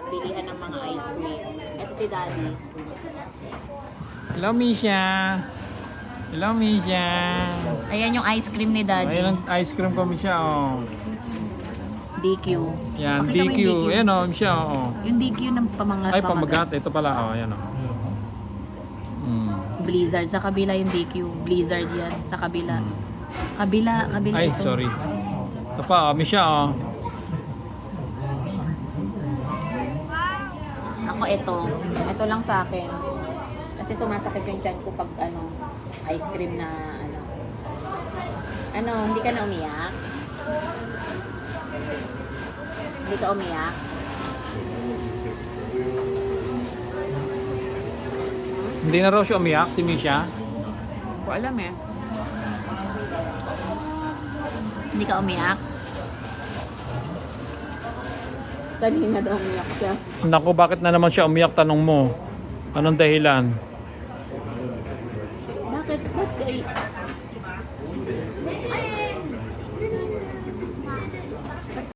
Pilihan ng mga ice cream. Ito si Daddy. Hello, Misha. Hello, Misha. Ayan yung ice cream ni Daddy. Ayan ang ice cream ko, Misha. Oh. DQ. Yan, Pakita mo DQ. yung DQ. Ayan o, Misha. Oh. Yung DQ ng pamangat. Ay, pamagat. Ito pala. Oh, ayan o. Blizzard. Sa kabila yung DQ. Blizzard yan. Sa kabila. Kabila Ay, ito. sorry. Ito pa, oh, Misha. Oh. Ako ito. Ito lang sa akin. Kasi sumasakit yung tiyan ko pag ice cream na hindi ka na umiyak? Hindi ka umiyak? Hindi na raw siya umiyak, si Misha. Hindi ko alam eh. Hindi ka umiyak? Kanina daw umiyak siya. Naku, bakit na naman siya umiyak? Tanong mo. Anong dahilan? Bakit? Ba't kay...